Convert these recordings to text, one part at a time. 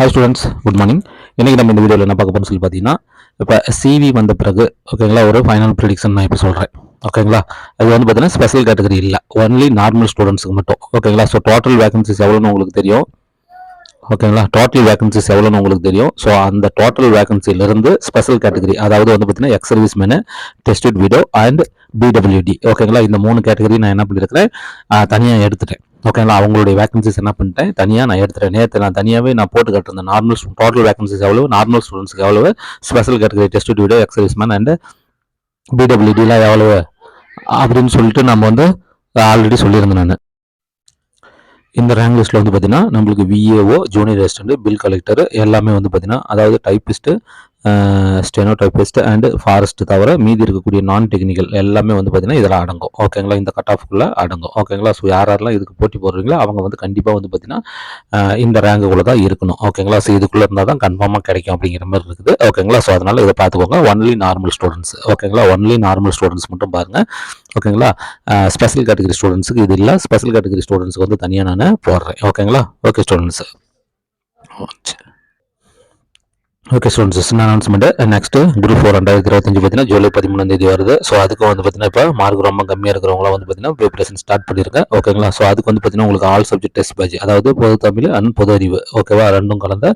Hi students, good morning. இன்றைக்கி நம்ம இந்த வீடியோவில் என்ன பார்க்க போகிறோம்னு சொல்லி பார்த்தீங்கன்னா, இப்போ சிவி வந்த பிறகு ஓகேங்களா, ஒரு ஃபைனல் ப்ரிடிக்ஷன் நான் இப்போ சொல்கிறேன். ஓகேங்களா, அது வந்து பார்த்தீங்கன்னா ஸ்பெஷல் கேட்டகரி இல்லை, ஒன்லி நார்மல் ஸ்டூடெண்ட்ஸுக்கு மட்டும். ஓகேங்களா, ஸோ டோட்டல் வேகன்சிஸ் எவ்வளோன்னு உங்களுக்கு தெரியும். ஓகேங்களா, டோட்டல் வேகன்சிஸ் எவ்வளோன்னு உங்களுக்கு தெரியும். ஸோ அந்த டோட்டல் வேகன்சிலிருந்து ஸ்பெஷல் கேட்டகரி, அதாவது வந்து பார்த்தீங்கன்னா ex service menu, tested widow and PWD. ஓகேங்களா, இந்த 3 கேட்டகரி நான் என்ன பண்ணியிருக்கிறேன், தனியாக எடுத்துட்டேன். ஓகேங்களா, அவங்களுடைய வேகன்சிஸ் என்ன பண்ணிட்டேன், தனியாக நான் எடுத்துட்டேன். நேற்று நான் தனியாகவே நான் போட்டு கட்டிருந்தேன். நார்மல் டோட்டல் வேகன்சிஸ் எவ்வளவு, நார்மல் ஸ்டூடெண்ட்ஸ்க்கு எவ்வளவு, special category destitute widow, ex serviceman and பிடபிள்யூடிலாம் எவ்வளவு அப்படின்னு சொல்லிட்டு நம்ம வந்து ஆல்ரெடி சொல்லியிருந்தேன் நான். இந்த ரேங்க் லிஸ்ட்டில் வந்து பார்த்தீங்கன்னா நம்மளுக்கு VAO, junior assistant, bill collector எல்லாமே வந்து பார்த்தீங்கன்னா, அதாவது typist, steno typist and forest தவிர மீதி இருக்கக்கூடிய நான் டெக்னிக்கல் எல்லாமே வந்து பார்த்தீங்கன்னா இதில் அடங்கும். ஓகேங்களா, இந்த கட் ஆஃப்குள்ளே அடங்கும். ஓகேங்களா, ஸோ யாரெல்லாம் இதுக்கு போட்டி போடுறீங்களோ அவங்க வந்து கண்டிப்பாக வந்து பார்த்தீங்கன்னா இந்த ரேங்குக்குள்ளே தான் இருக்கணும். ஓகேங்களா, ஸோ இதுக்குள்ளே இருந்தால் தான் கன்ஃபார்மாக கிடைக்கும் அப்படிங்கிற மாதிரி இருக்குது. ஓகேங்களா, ஸோ அதனால் இதை பார்த்துக்கோங்க. Only normal students. ஓகேங்களா, ஒன்லி நார்மல் ஸ்டூடெண்ட்ஸ் மட்டும் பாருங்கள். ஓகேங்களா, ஸ்பெஷல் கேட்டகரி ஸ்டூடெண்ட்ஸுக்கு இது இல்லை. ஸ்பெஷல் கேட்டகரி ஸ்டூடெண்ட்ஸுக்கு வந்து தனியாக நான் போடுறேன். ஓகேங்களா, ஓகே ஸ்டூடெண்ட்ஸ். ஓகே ஸ்டூடெண்ட்ஸ், சின்ன அனௌன்ஸ்மெண்ட். நெக்ஸ்ட் குரூப் 4 2025 பார்த்தீங்கன்னா ஜூலை 13 வருது. ஸோ அதுக்கு வந்து பார்த்தீங்கன்னா இப்போ மார்க் ரொம்ப கம்மியாக இருக்கிறவங்களாம் வந்து பார்த்தீங்கன்னா ப்ரிப்பரேஷன் ஸ்டார்ட் பண்ணியிருக்கேன். ஓகேங்களா, ஸோ அதுக்கு வந்து பார்த்தீங்கன்னா உங்களுக்கு ஆல் சப்ஜெக்ட் டெஸ்ட் பேட்ச், அதாவது பொது தமிழ் அண்ட் பொது அறிவு, ஓகேவா, ரெண்டும் கலந்த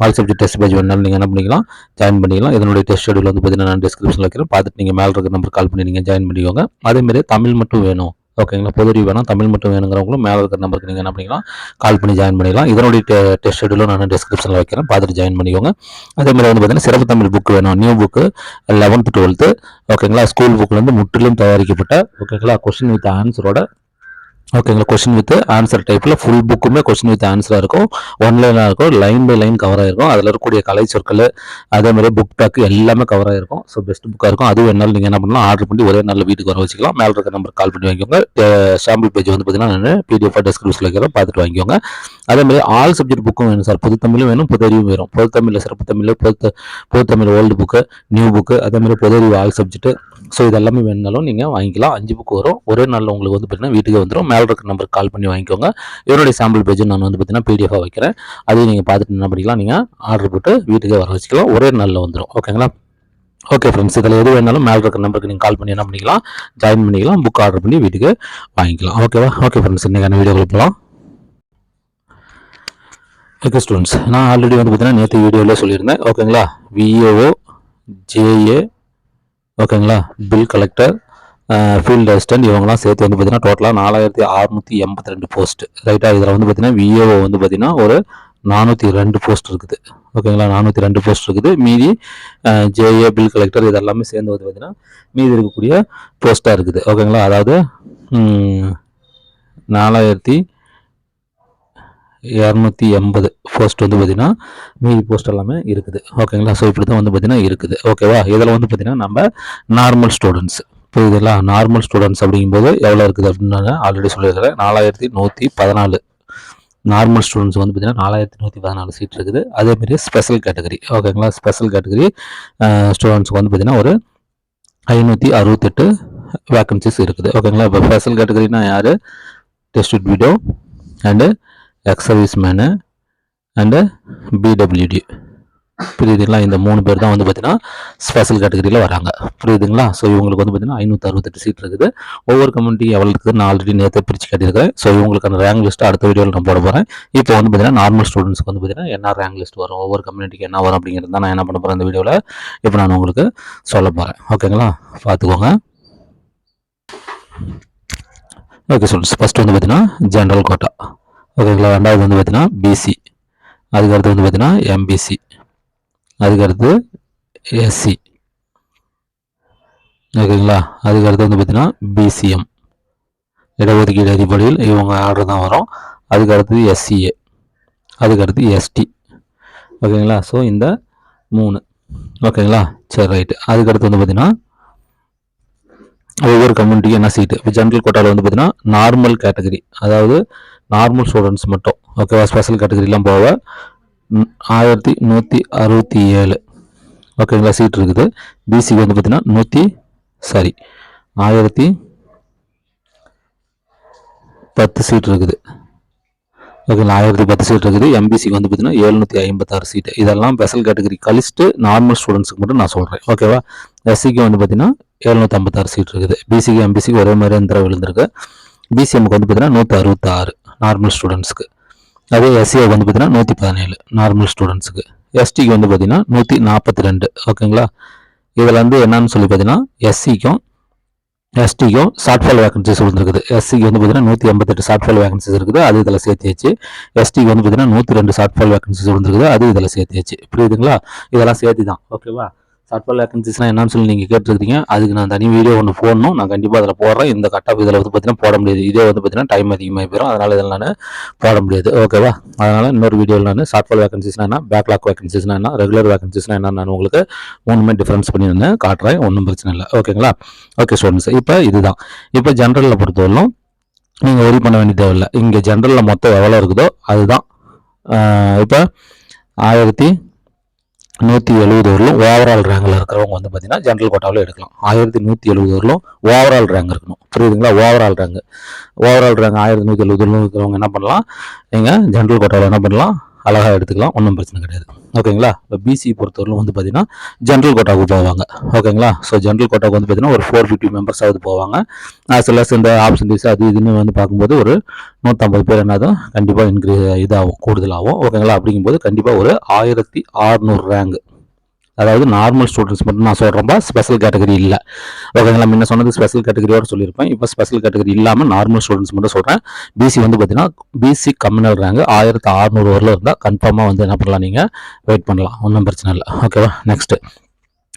ஆல் சப்ஜெக்ட் டெஸ்ட் பேட்ச் வேணாலும் நீங்கள் என்ன பண்ணிக்கலாம், ஜாயின் பண்ணிக்கலாம். இதனுடைய டெஸ்ட் ஷெடியூல் வந்து பார்த்தீங்கன்னா நான் டிஸ்கிரிப்ஷனில் வைக்கிறேன், பார்த்துட்டு நீங்கள் மேலே இருக்கிற நம்பர் கால் பண்ணி நீங்கள் ஜாயின் பண்ணிக்கோங்க. அதேமாதிரி தமிழ் மட்டும் வேணும், ஓகேங்களா, பொது அறிவு வேணாம், தமிழ் மட்டும் வேணுங்கிறவங்களும் மேலே இருக்கிற நம்பருக்கு நீங்கள் என்ன பண்ணிக்கலாம், கால் பண்ணி ஜாயின் பண்ணிக்கலாம். இதனுடைய டெஸ்ட் ஷெடியூலும் நான் டிஸ்கிரிப்ஷனில் வைக்கிறேன், பார்த்துட்டு ஜாயின் பண்ணிக்கோங்க. அதே மாதிரி வந்து பார்த்தீங்கன்னா சிறப்பு தமிழ் புக் வேணும், நியூ புக்கு 11th 12th. ஓகேங்களா, ஸ்கூல் புக்லேருந்து முற்றிலும் தயாரிக்கப்பட்ட ஓகேங்களா கொஸ்டின் வித் ஆன்சரோட, ஓகேங்களா, கொஸ்டின் வித் ஆன்சர் டைப்பில் ஃபுல் புக்குமே கொஸ்டின் வித் ஆன்சராக இருக்கும், ஒன்லைனாக இருக்கும், லைன் பை லைன் கவர் ஆகிருக்கும். அதில் இருக்கக்கூடிய கலை சொற்கள் அதே மாதிரி புக் பேக் எல்லாமே கவர் ஆகிருக்கும். ஸோ பெஸ்ட் புக்காக இருக்கும். அதுவும் என்னால் நீங்கள் என்ன பண்ணலாம், ஆர்டர் பண்ணி ஒரே நாளில் வீட்டுக்கு வர வச்சுக்கலாம். மேலே இருக்க நம்பர் கால் பண்ணி வாங்கிக்கோங்க. சாம்பிள் பேஜ் வந்து பார்த்தீங்கன்னா நான் பிடிஎஃப் டிஸ்கிரிப்ஷனில் வைக்கிறேன், பார்த்துட்டு வாங்கிக்கோங்க. அதே மாதிரி ஆல் சப்ஜெக்ட் புக்கும் வேணும் சார், பொது தமிழும் வேணும், பொது அறிவும் வேணும். பொது தமிழில் சிறப்பு தமிழ், பொது Tamil old book, new book, அதே மாதிரி பொது அறிவு ஆல் சப்ஜெக்ட். ஸோ இதெல்லாமே வேணுனாலும் நீங்கள் வாங்கிக்கலாம். 5 புக்கு வரும், ஒரே நாளில் உங்களுக்கு வந்து பார்த்தீங்கன்னா வீட்டுக்கு வந்துடும். மேலே இருக்க நம்பருக்கு கால் பண்ணி வாங்கிக்கோங்க. இதனுடைய சாம்பிள் பேஜ் நான் வந்து பார்த்தீங்கன்னா பிடிஎஃபாக வைக்கிறேன், அதையும் நீங்கள் பார்த்துட்டு என்ன பண்ணிக்கலாம், நீங்கள் ஆர்டர் போட்டு வீட்டுக்கே வர வச்சுக்கலாம், ஒரே நாளில் வந்துடும். ஓகேங்களா, ஓகே ஃப்ரெண்ட்ஸ், இதில் எது வேணாலும் மேலே இருக்கிற நம்பருக்கு நீங்கள் கால் பண்ணி என்ன பண்ணிக்கலாம், ஜாயின் பண்ணிக்கலாம், புக் ஆர்டர் பண்ணி வீட்டுக்கு வாங்கிக்கலாம். ஓகேவா, ஓகே ஃப்ரெண்ட்ஸ், இன்றைக்கான வீடியோவில் போகலாம். ஓகே ஸ்டூடெண்ட்ஸ், நான் ஆல்ரெடி வந்து பார்த்தீங்கன்னா நேற்று வீடியோவிலே சொல்லியிருந்தேன். ஓகேங்களா, விஏஓ, ஜேஏ, ஓகேங்களா, பில் கலெக்டர், ஃபீல்டு அசிஸ்டன்ட் இவங்கலாம் சேர்த்து வந்து பார்த்தீங்கன்னா டோட்டலாக 4682 போஸ்ட். ரைட்டாக இதில் வந்து பார்த்தீங்கன்னா விஏஓ வந்து பார்த்தீங்கன்னா ஒரு 402 போஸ்ட் இருக்குது. ஓகேங்களா, 402 போஸ்ட் இருக்குது. மீதி ஜேஏ, பில் கலெக்டர் இதெல்லாமே சேர்ந்து வந்து பார்த்தீங்கன்னா மீதி இருக்கக்கூடிய போஸ்ட்டாக இருக்குது. ஓகேங்களா, அதாவது 4280 போஸ்ட் வந்து பார்த்தீங்கன்னா மீதி போஸ்ட் எல்லாமே இருக்குது. ஓகேங்களா, ஸோ இப்படி தான் வந்து பார்த்தீங்கன்னா இருக்குது. ஓகேவா, இதில் வந்து பார்த்தீங்கன்னா நம்ம நார்மல் ஸ்டூடெண்ட்ஸ், புரியுதுங்களா, நார்மல் ஸ்டூடெண்ட்ஸ் அப்படிங்கும்போது எவ்வளோ இருக்குது அப்படின்னு நான் ஆல்ரெடி சொல்லியிருக்கிறேன். 4114 நார்மல் ஸ்டூடெண்ட்ஸ் வந்து பார்த்தீங்கன்னா 4114 சீட் இருக்குது. அதேமாதிரி ஸ்பெஷல் கேட்டகரி, ஓகேங்களா, ஸ்பெஷல் கேட்டகரி ஸ்டூடெண்ட்ஸுக்கு வந்து பார்த்தீங்கன்னா ஒரு 568 வேக்கன்சிஸ் இருக்குது. ஓகேங்களா, இப்போ ஸ்பெஷல் கேட்டகரினா யார், tested widow and ex service menu and PWD, புரியுதுங்களா, இந்த 3 பேர் தான் வந்து பார்த்தீங்கன்னா ஸ்பெஷல் கேட்டகரியில் வராங்க. புரியுதுங்களா, ஸோ இவங்களுக்கு வந்து பார்த்தீங்கன்னா 568 சீட் இருக்குது. ஒவ்வொரு கம்யூனிட்டி எவ்வளோ இருக்குது நான் ஆல்ரெடி நேற்று பிரித்து காட்டியிருக்கிறேன். ஸோ இவங்களுக்கான ரேங்க் லிஸ்ட்டு அடுத்த வீடியோவில் நான் போட போகிறேன். இப்போ வந்து பார்த்தீங்கன்னா நார்மல் ஸ்டூடெண்ட்ஸ்க்கு வந்து பார்த்தீங்கன்னா என்ன ரேங்க் லிஸ்ட் வரும், ஒவ்வொரு கம்யூனிட்டிக்கு என்ன வரும் அப்படிங்கிறது தான் நான் என்ன பண்ண போகிறேன் இந்த வீடியோவில் இப்போ நான் உங்களுக்கு சொல்ல போகிறேன். ஓகேங்களா, பார்த்துக்கோங்க. ஓகே ஸ்டூடெண்ட்ஸ், ஃபஸ்ட்டு வந்து பார்த்தீங்கன்னா ஜென்ரல் கோட்டா. ஓகேங்களா, ரெண்டாவது வந்து பார்த்தீங்கன்னா பிசி, அதுக்கடுத்து வந்து பார்த்தீங்கன்னா எம்பிசி, அதுக்கடுத்து எஸ்சி, ஓகேங்களா, அதுக்கடுத்து வந்து பார்த்தீங்கன்னா பிசிஎம், இடஒதுக்கீடு அடிப்படையில் இவங்க ஆர்டர் தான் வரும். அதுக்கடுத்தது எஸ்சிஏ, அதுக்கடுத்து எஸ்டி. ஓகேங்களா, ஸோ இந்த 3. ஓகேங்களா, சரி ரைட்டு. அதுக்கடுத்து வந்து பார்த்தீங்கன்னா ஒவ்வொரு கம்யூனிட்டிக்கு என்ன சீட்டு. இப்போ ஜென்ரல் கோட்டாவில் வந்து பார்த்தீங்கன்னா நார்மல் கேட்டகரி, அதாவது நார்மல் ஸ்டூடெண்ட்ஸ் மட்டும், ஓகேவா, ஸ்பெஷல் கேட்டகரிலாம் போக 1167 ஓகேங்களா சீட் இருக்குது. பிசிக்கு வந்து பார்த்தீங்கன்னா 1010 சீட் இருக்குது. ஓகேங்களா 1010 சீட் இருக்குது. எம்பிசிக்கு வந்து பார்த்தீங்கன்னா 756 சீட்டு. இதெல்லாம் ஸ்பெஷல் கேட்டகரி கழிச்சுட்டு நார்மல் ஸ்டூடெண்ட்ஸுக்கு மட்டும் நான் சொல்கிறேன். ஓகேவா? எஸ்சிக்கு வந்து பார்த்தீங்கன்னா 756 சீட் இருக்குது. பிசிக்கு எம்பிசிக்கு ஒரே மாதிரி இந்த விழுந்திருக்கு. பிசிஎம்க்கு வந்து பார்த்தீங்கன்னா 166 நார்மல் ஸ்டூடெண்ட்ஸ்க்கு. அதே எஸ்சிக்கு வந்து பார்த்தீங்கன்னா 117 நார்மல் ஸ்டூடெண்ட்ஸுக்கு. எஸ்டிக்கு வந்து பார்த்தீங்கன்னா 142. ஓகேங்களா? இதில் வந்து என்னன்னு சொல்லி பார்த்தீங்கன்னா எஸ்சிக்கும் எஸ்டிக்கும் ஷார்ட்ஃபால் வேகன்சிஸ் வந்துருக்குது. எஸ்சிக்கு வந்து பார்த்தீங்கன்னா 188 ஷார்ட்ஃபால் வேகன்சிஸ் இருக்குது. அது இதில் சேர்த்தியாச்சு. எஸ்டிக்கு வந்து பார்த்தீங்கன்னா 102 ஷார்ட்ஃபால் வேகன்சிஸ் வந்துருக்குது. அது இதில் சேர்த்தியாச்சு. புரியுதுங்களா? இதெல்லாம் சேர்த்து தான். ஓகேவா? ஷார்ட்ஃபால் வேகன்சிஸ்னால் என்னன்னு சொல்லி நீங்கள் கேட்டிருக்கீங்க. அதுக்கு நான் தனி வீடியோ ஒன்று போடணும். நான் கண்டிப்பாக அதில் போடுறேன். இந்த கட் ஆஃப் இதில் வந்து பார்த்தீங்கன்னா போட முடியாது. இதே வந்து பார்த்தீங்கன்னா டைம் அதிகமாக போயிடும். அதனால் இதில் நான் போட முடியாது. ஓகேவா? அதனால் இன்னொரு வீடியோவில் நான் ஷார்ட்ஃபால் வேகன்சிஸ்னா என்ன, பேக்லாக் வேகன்சிஸ்னா என்ன, ரெகுலர் வேகன்சிஸ்னா என்ன, நான் உங்களுக்கு 3 டிஃபரன்ஸ் பண்ணி நான் காட்டுறேன். ஒன்றும் பிரச்சனை இல்லை. ஓகேங்களா? ஓகே ஸ்டூடெண்ட்ஸ், இப்போ இதுதான். இப்போ ஜென்ரலில் பொறுத்தவரையிலும் நீங்கள் ஒரி பண்ண வேண்டிய தேவையில்லை. இங்கே ஜென்ரலில் மொத்தம் எவ்வளோ இருக்குதோ அதுதான். இப்போ 1170 வரலும் ஓவரால் ரேங்கில் இருக்கிறவங்க வந்து பார்த்தீங்கன்னா ஜென்ரல் கோட்டாவில் எடுக்கலாம். 1170 வரலும் ஓவரால் ரேங்க் இருக்கணும். புரியுதுங்களா? ஓவரால் ரேங்க் 1170 வரலும் இருக்கிறவங்க என்ன பண்ணலாம், நீங்கள் ஜென்ரல் கோட்டாவில் என்ன பண்ணலாம், அழகாக எடுத்துக்கலாம். ஒன்றும் பிரச்சனை கிடையாது. ஓகேங்களா? இப்போ பிசி பொறுத்தவரையிலும் வந்து பார்த்தீங்கன்னா ஜென்ரல் கோட்டாவுக்கு போவாங்க. ஓகேங்களா? ஸோ ஜென்ரல் கோட்டாவுக்கு வந்து பார்த்தீங்கன்னா ஒரு 450 மெம்பர்ஸாவது போவாங்க. சில இந்த ஆப்ஷன்ஸ் அது இதுன்னு வந்து பார்க்கும்போது ஒரு 150 பேர் என்னதும் கண்டிப்பாக இதாகும், கூடுதலாகும். ஓகேங்களா? அப்படிங்கும்போது கண்டிப்பாக ஒரு 1600 ரேங்க், அதாவது நார்மல் ஸ்டூடெண்ட்ஸ் மட்டும் நான் சொல்கிறேன்ப்பா, ஸ்பெஷல் கேட்டகரி இல்லை. ஓகேங்களா? முன்ன சொன்னது ஸ்பெஷல் கேட்டகரியோட சொல்லியிருப்பேன். இப்போ ஸ்பெஷல் கேட்டகரி இல்லாமல் நார்மல் ஸ்டூடெண்ட்ஸ் மட்டும் சொல்கிறேன். பிசி வந்து பார்த்தீங்கன்னா பிசி கம்யூனல் ரேங்க் 1600 வரல இருந்தால் கன்ஃபார்மாக வந்து என்ன பண்ணலாம், நீங்கள் வெயிட் பண்ணலாம். ஒன்றும் பிரச்சனை இல்லை. ஓகேவா? நெக்ஸ்ட்டு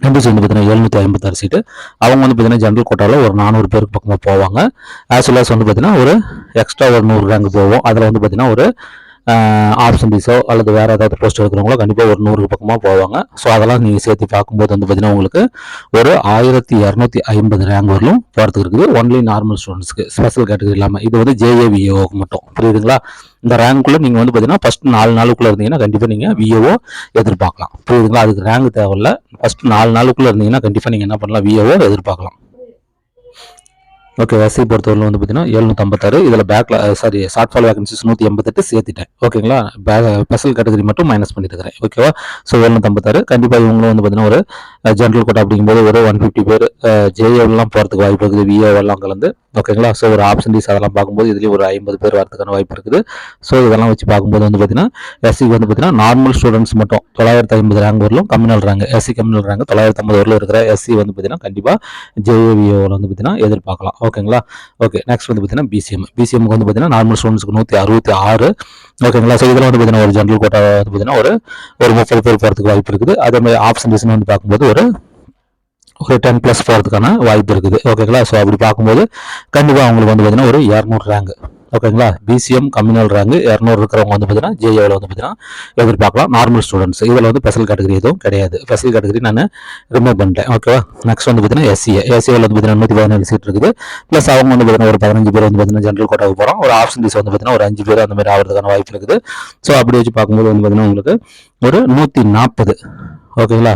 எம்பிசி வந்து பார்த்தீங்கன்னா 756 சீட்டு. அவங்க வந்து பார்த்தீங்கன்னா ஜென்ரல் கோட்டாவில் ஒரு 400 பேருக்கு பக்கமாக போவாங்க. ஆஸ் வெல் அஸ் வந்து பார்த்தீங்கன்னா ஒரு எக்ஸ்ட்ரா ஒரு 100 ரேங்க் போவோம். அதில் வந்து பார்த்தீங்கன்னா ஒரு ஆப்ஷன்ஸோ அல்லது வேறு ஏதாவது போஸ்ட் எடுக்கிறவங்களோ கண்டிப்பாக ஒரு 100 பக்கமாக போவாங்க. ஸோ அதெல்லாம் நீங்கள் சேர்த்து பார்க்கும்போது வந்து பார்த்தீங்கன்னா உங்களுக்கு ஒரு 1250 ரேங்க் வரலும் போகிறதுக்கு இருக்குது. ஒன்லி நார்மல் ஸ்டூடெண்ட்ஸ்க்கு, ஸ்பெஷல் கேட்டகரி இல்லாமல். இது வந்து ஜேஏவிஓக்கு மட்டும். புரியுதுங்களா? இந்த ரேங்க்குள்ளே நீங்கள் வந்து பார்த்தீங்கன்னா ஃபஸ்ட் 4 நாளுக்குள்ளே இருந்தீங்கன்னா கண்டிப்பாக நீங்கள் விஓஓ எதிர்பார்க்கலாம். புரியுதுங்களா? அதுக்கு ரேங்க் தேவையில்லை. ஃபஸ்ட் 4 நாளுக்குள்ளே இருந்தீங்கன்னா கண்டிப்பாக நீங்கள் என்ன பண்ணலாம், விஓஓ எதிர்பார்க்கலாம். ஓகே, எஸ்சி பொறுத்தவரை வந்து பார்த்தீங்கன்னா 756. இதில் ஷார்ட்ஃபால் வேகன்சிஸ் 188 சேர்த்துட்டேன். ஓகேங்களா? ஸ்பெஷல் கேட்டகரி மட்டும் மைனஸ் பண்ணிட்டுருக்கிறேன். ஓகேவா? ஸோ 756 கண்டிப்பாக இவங்களும் வந்து பார்த்தீங்கன்னா ஒரு ஜென்ரல் கோட்டா அப்படிங்கும்போது ஒரு 150 பேர் ஜேஏவெல்லாம் போகிறதுக்கு வாய்ப்பு இருக்குது, விஏவெல்லாம் கலந்து. ஓகேங்களா? ஸோ ஒரு ஆப்ஷன்ஸ் அதெல்லாம் பார்க்கும்போது இதுலேயும் ஒரு 50 பேர் வரதுக்கான வாய்ப்பு இருக்குது. ஸோ இதெல்லாம் வச்சு பார்க்கும்போது வந்து பார்த்தீங்கன்னா எஸ்சிக்கு வந்து பார்த்தீங்கன்னா நார்மல் ஸ்டூடெண்ட்ஸ் மட்டும் 950 ரேங்க் வரலும், communal rank SC communal rank 950 வரலும் இருக்கிற எஸ்சி வந்து பார்த்தீங்கன்னா கண்டிப்பாக ஜேஏவிஓவில் வந்து பார்த்தீங்கன்னா எதிர்பார்க்கலாம். ஓகேங்களா? ஓகே, நெக்ஸ்ட் வந்து பார்த்தீங்கன்னா பிசிஎம்க்கு வந்து பார்த்தீங்கன்னா நார்மல் ஸ்டூடெண்ட்ஸ்க்கு 166. ஓகேங்களா? ஸோ இதில் வந்து பார்த்தீங்கன்னா ஒரு ஜென்ரல் கோட்டா வந்து பார்த்தீங்கன்னா ஒரு 30 பேர் போகிறதுக்கு வாய்ப்பு இருக்குது. அதே மாதிரி ஆப்ஷன்ஸ் வந்து பார்க்கும்போது ஒரு 10+ போகிறதுக்கான வாய்ப்பு இருக்குது. ஓகேங்களா? ஸோ அப்படி பார்க்கும்போது கண்டிப்பாக அவங்களுக்கு வந்து பார்த்தீங்கன்னா ஒரு 200 ரேங்க். ஓகேங்களா? பிசிஎம் கம்யூனல் ரேங்க் 200 இருக்கிறவங்க வந்து பார்த்தீங்கன்னா ஜேஏவில் வந்து பார்த்தீங்கன்னா எதிர்பார்க்கலாம். நார்மல் ஸ்டூடெண்ட்ஸ் இதில் வந்து ஸ்பெஷல் கேட்டகரி எதுவும் கிடையாது. ஸ்பெஷல் கேட்டகரி நான் ரிமூவ் பண்ணிட்டேன். ஓகேவா? நெக்ஸ்ட் வந்து பார்த்தீங்கன்னா எஸ்சிஏவில் வந்து பார்த்தீங்கன்னா 117 சீட் இருக்குது. ப்ளஸ் அவங்க வந்து பார்த்தீங்கன்னா ஒரு 15 பேர் வந்து பார்த்தீங்கன்னா ஜென்ரல் கோட்டாவுக்கு போகிறோம். ஒரு ஆப்ஷன்ஸ் வந்து பார்த்தீங்கன்னா ஒரு 5 பேர் அந்த மாதிரி ஆகிறதுக்கான வாய்ப்பு இருக்குது. ஸோ அப்படி வச்சு பார்க்கும்போது வந்து பார்த்தீங்கன்னா உங்களுக்கு ஒரு 140. ஓகேங்களா?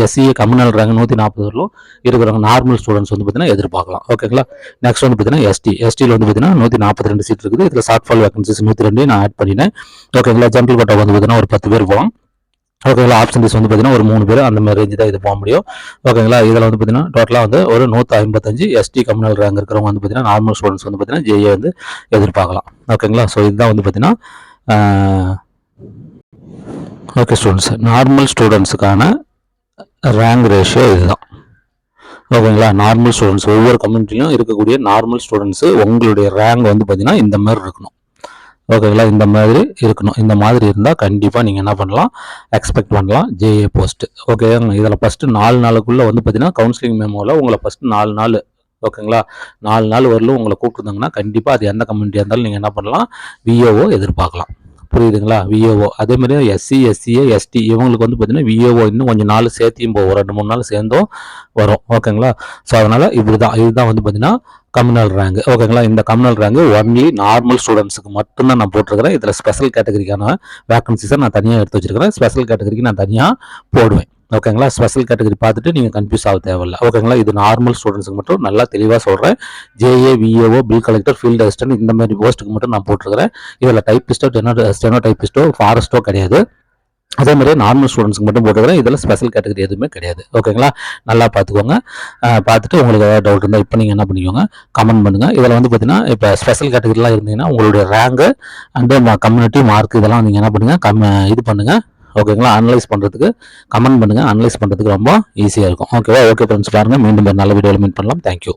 எஸ்சிஏ கம்யூனல் ரேங்க் 140 வரலும் இருக்கிறவங்க நார்மல் ஸ்டூடெண்ட்ஸ் வந்து பார்த்தீங்கன்னா எதிர்பார்க்கலாம். ஓகேங்களா? நெக்ஸ்ட் வந்து பார்த்தீங்கன்னா எஸ்டியில் வந்து பார்த்தீங்கன்னா 142 சீட் இருக்குது. இதில் ஷார்ட்ஃபால் வேகன்சிஸ் 102 நான் ஆட் பண்ணினேன். ஓகேங்களா? ஜென்ரல் கோட்டா வந்து பார்த்தீங்கன்னா ஒரு 10 பேர் போகலாம். ஓகேங்களா? ஆப்ஷன்ஸ் வந்து பார்த்தீங்கன்னா ஒரு 3 பேர் அந்த மாதிரி ரேஞ்சு தான் இது போக முடியும். ஓகேங்களா? இதில் வந்து பார்த்தீங்கன்னா டோட்டலாக வந்து ஒரு 155 எஸ்டி கம்யூனல் ரேங்க் இருக்கிறவங்க வந்து பார்த்தீங்கன்னா நார்மல் ஸ்டூடெண்ட்ஸ் வந்து பார்த்தீங்கன்னா ஜேஏ வந்து எதிர்பார்க்கலாம். ஓகேங்களா? ஸோ இதுதான் வந்து பார்த்தீங்கன்னா ஓகே ஸ்டூடெண்ட்ஸ், நார்மல் ஸ்டூடெண்ட்ஸுக்கான ரேங்க் ரேஷியோ இதுதான். ஓகேங்களா? நார்மல் ஸ்டூடெண்ட்ஸ் ஒவ்வொரு கம்யூனிட்டிலையும் இருக்கக்கூடிய நார்மல் ஸ்டூடெண்ட்ஸு உங்களுடைய ரேங்க் வந்து பார்த்தீங்கன்னா இந்த மாதிரி இருக்கணும். ஓகேங்களா? இந்த மாதிரி இருக்கணும். இந்த மாதிரி இருந்தால் கண்டிப்பாக நீங்கள் என்ன பண்ணலாம், எக்ஸ்பெக்ட் பண்ணலாம் ஜேஏ போஸ்ட்டு. ஓகே, இதில் ஃபஸ்ட்டு 4 நாளுக்குள்ளே வந்து பார்த்தீங்கன்னா கவுன்சிலிங் மெமோவில் உங்களை ஃபஸ்ட்டு 4 நாள், ஓகேங்களா, 4 நாள் வரலும் உங்களை கூப்பிட்டுருந்தாங்கன்னா கண்டிப்பாக அது எந்த கம்யூனிட்டியாக இருந்தாலும் நீங்கள் என்ன பண்ணலாம், விஓஓ எதிர்பார்க்கலாம். புரியுதுங்களா? விஓஓ அதே மாதிரி எஸ்சி, எஸ்சிஏ, எஸ்டி இவங்களுக்கு வந்து பார்த்தீங்கன்னா விஓஓ இன்னும் கொஞ்சம் நாள் சேர்த்தியும் போகும், 2-3 நாள் சேர்ந்தும் வரும். ஓகேங்களா? ஸோ அதனால் இதுதான் வந்து பார்த்தீங்கன்னா கம்யூனல் ரேங்க். ஓகேங்களா? இந்த கம்யூனல் ரேங்க் ஒன்லி நார்மல் ஸ்டூடெண்ட்ஸுக்கு மட்டும்தான் நான் போட்டிருக்கிறேன். இதில் ஸ்பெஷல் கேட்டகரிக்கான வேகன்சிஸை நான் தனியாக எடுத்து வச்சிருக்கிறேன். ஸ்பெஷல் கேட்டகரிக்கு நான் தனியாக போடுவேன். ஓகேங்களா. ஸ்பெஷல் கேட்டகரி பார்த்துட்டு நீங்கள் கன்ஃபியூஸ் ஆக தேவையில்லை. ஓகேங்களா. இது நார்மல் ஸ்டூடெண்ட்ஸுக்கு மட்டும் நல்லா தெளிவாக சொல்கிறேன். JA, VAO, bill collector, field assistant இந்த மாதிரி போஸ்ட்டுக்கு மட்டும் நான் போட்டிருக்கிறேன். இதில் டைப்பிஸ்ட்டோ ஸ்டெனோ டைப்பிஸ்ட்டோ ஃபாரஸ்ட்டோ கிடையாது. அதே மாதிரி நார்மல் ஸ்டூடெண்ட்ஸ்க்கு மட்டும் போட்டுக்கிறேன். இதில் ஸ்பெஷல் கேட்டகரி எதுவுமே கிடையாது. ஓகேங்களா. நல்லா பார்த்துக்கோங்க. பார்த்துட்டு உங்களுக்கு ஏதாவது டவுட் இருந்தால் இப்போ நீங்கள் என்ன பண்ணிக்கோங்க, கமெண்ட் பண்ணுங்கள். இதில் வந்து பார்த்தீங்கன்னா இப்போ ஸ்பெஷல் கேட்டகரிலாம் இருந்தீங்கன்னா உங்களுடைய ரேங்கு அண்டு கம்யூனிட்டி மார்க் இதெல்லாம் நீங்கள் என்ன பண்ணுங்கள், இது பண்ணுங்கள். ஓகேங்களா. அனலைஸ் பண்ணுறதுக்கு கமெண்ட் பண்ணுங்கள். அனலைஸ் பண்ணுறதுக்கு ரொம்ப ஈஸியாக இருக்கும். ஓகேவா. ஓகே ஃப்ரெண்ட்ஸ், பாருங்கள். மீண்டும் ஒரு நல்ல வீடியோவில் மீட் பண்ணலாம். தேங்க்யூ.